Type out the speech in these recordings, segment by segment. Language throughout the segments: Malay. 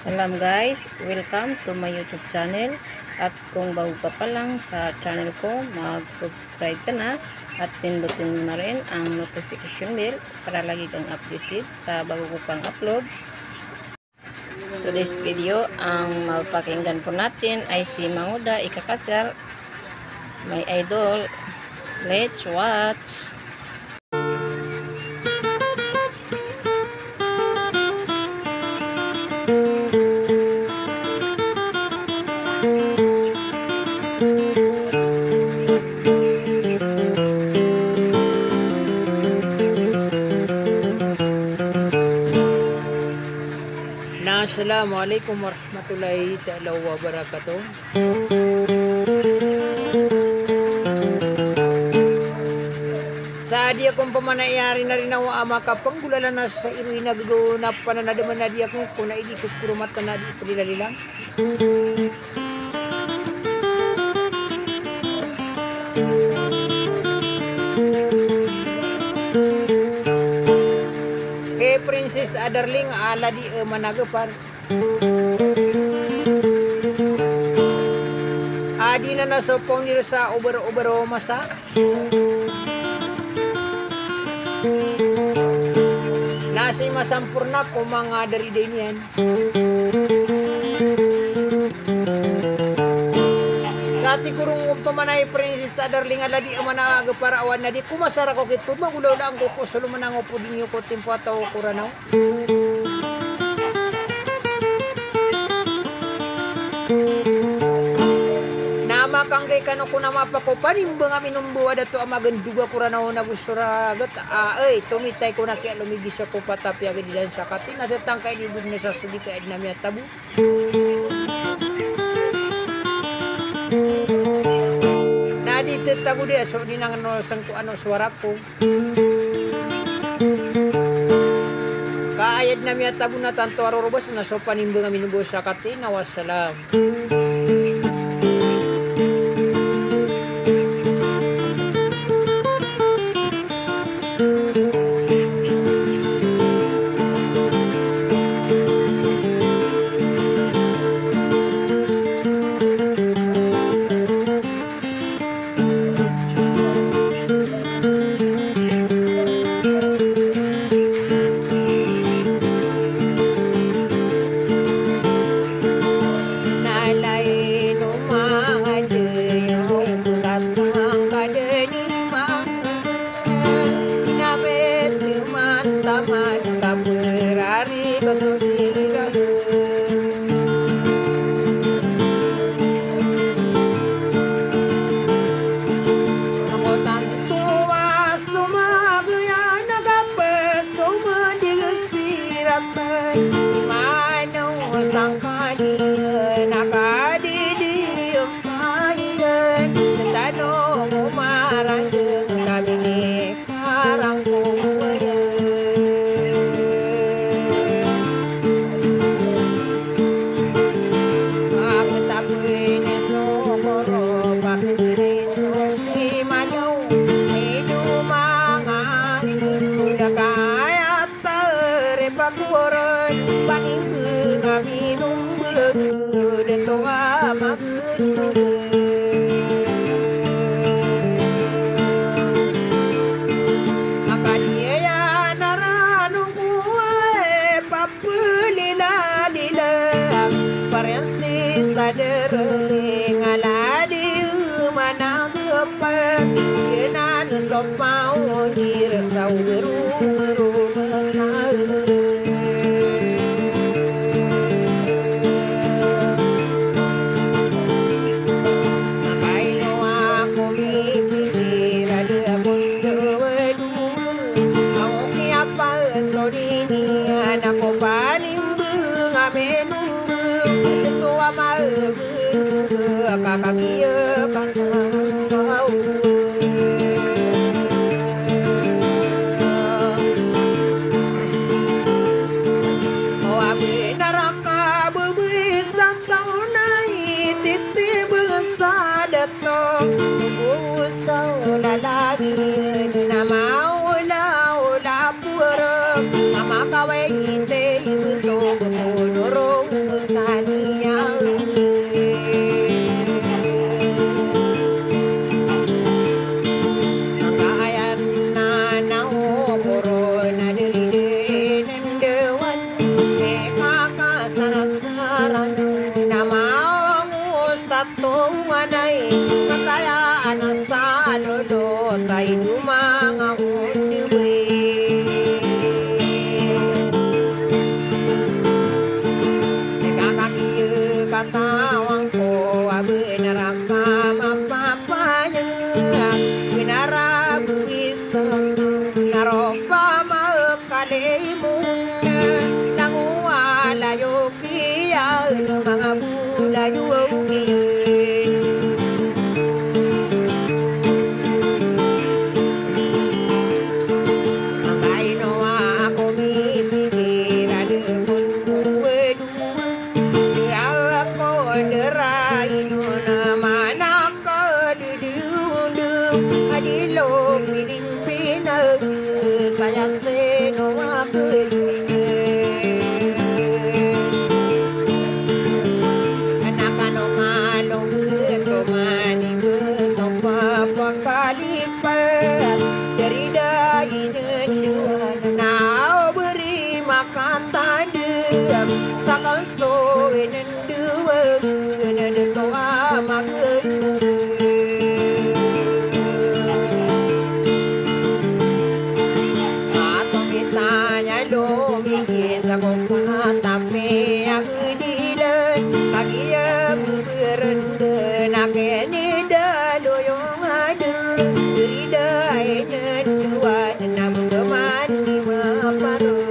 Salam guys, welcome to my YouTube channel. At kung bago ka pa lang sa channel ko, mag-subscribe ka na at pindutin mo na rin ang notification bell para lagi kang updated sa bago ko pang upload. Today's video, ang mapakinggan po natin ay si Manguda Ikakasal, my idol. Let's watch! Assalamualaikum warahmatullahi ta'ala wabarakatuh. Sa dia kong pamanayari na rin ako maka panggulala na sa iruy nagagawa na pananadaman na dia kong kuna idi kukurumatan na di palilalilang. Princess Adarling ala di managapar. Adi na nasopong nila sa ubero masa. Nasi masampurna ko mga dari din yan. Sa ati kurung pamanay Princess Adarling ala di managapar awan na di kumasara ko kito magulaw lang ko solo manango po din yung ko timpo ataw kuranaw. Nama kanggay kano ko na mapakopanin ba nga minumbuwa dato amaganduga ko ranaw na busuragat. Tumitay ko na kaya lumigis ako patapya gadilan sa katin. Nadatang kay libog na sa sudi kaya na miya tabu. Nadito tago di so di nang sangko ano suara ko. Kaayad na miya tabu na tanto arorobas na so panimba nga minumbuwa sa katin. Wassalam. Mama kawai te ibu to sania Anggayan na nao corona diri nendewan kakasarasaran na maong satu anay matayaan sa lodo tay dumanga undiwe kakakiyo katawang ko abinaraka mapapaya binarabuisan naropa makalimun nanguwalayo kiya mga bulayo kiyin saya seno akeune anak-anak ngalo beto mani besopa pakalipat dari dai nenduan nao beri makan tandem sakal soe nenduan nendu amageun tanya lo mikir sakong tapi aku dilen pagi aku berende nak ni dah loyong adur diri dah enen dua nak teman di maparu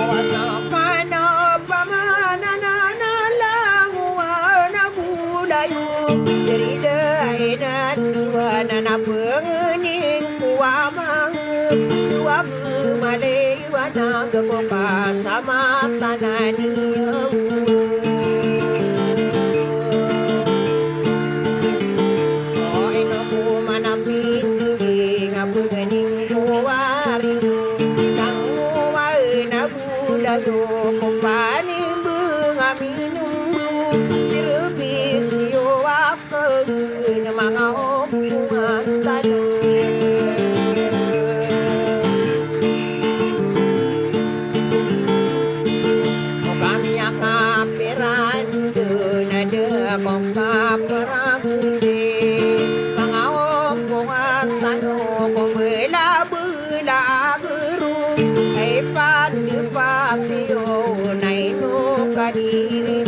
wasakan apa mana nana langu wana bulayu diri dah enen dua nana pengening kuamang dua gemalai wana gekoka sama tanani oh enoku mana pinduri ngapengening kuarinu nangu waena bulayo kopaning bengaminum sirupi sio akeun mga ompungan tanu kami akapiran nade kong kaperagede mga ompungan tanu kong bela geru ay pandipatio nay no kadiri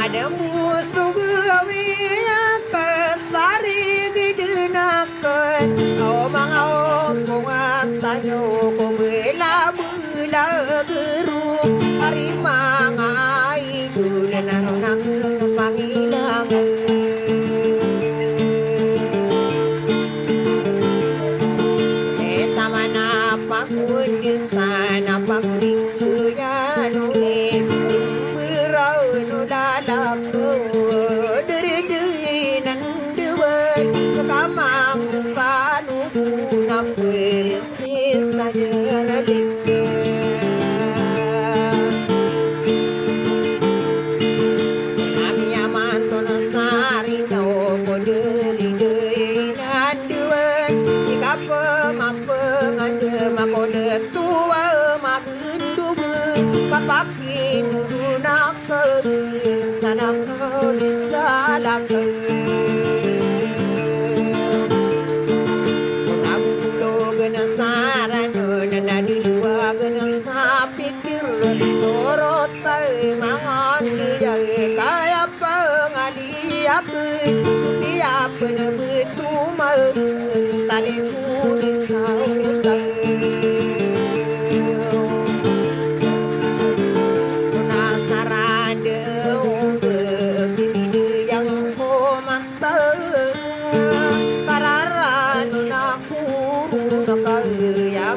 ada musuh gawinya kesari gidenakan oh mga ompungan tayo kong bela geru hari mga idol naronak pangilangan tamana pakundi sana pakudinggu ya nungi lalako diri nanduan sekamang bukanu na perisi sadaraling kami amanton sari no koderi nanduan jika pemampengan makode tua magendubu papakin dulu nak sana kau disalahkan aku pulau gena saran nana di luar gena sapikir sorotai mangan dia kaya pengali aku dia pernah bertumah tali kuning kau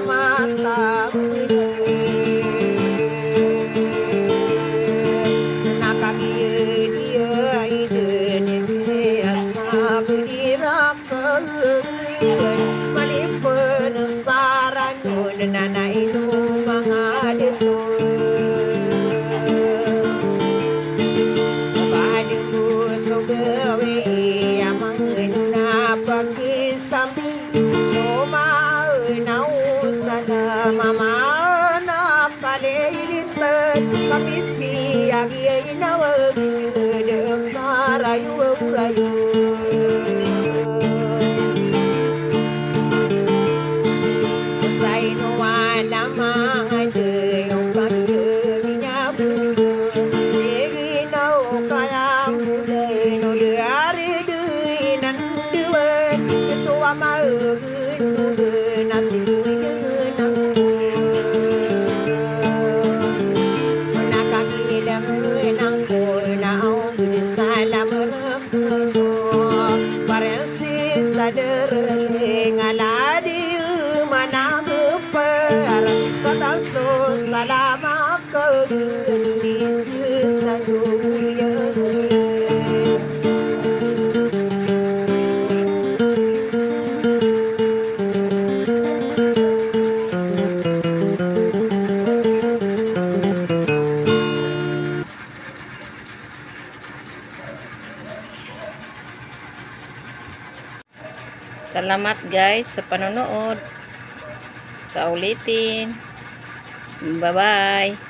mata nakagi dia ide ni biasa magdirakeun malipun saranun nanainu mangadeun paduku sogawe amangna pakisambi soma nau sana mama kalilitan papipi agi inawag karayu say no wala mga deyong pagiyaminya budo sige no kayang bulay no diari dey nanduan ito amagun dugan at ituin ang saderling aladi managper pataso salamat di saduyan Salamat guys sa panonood. Sa ulitin. Bye-bye.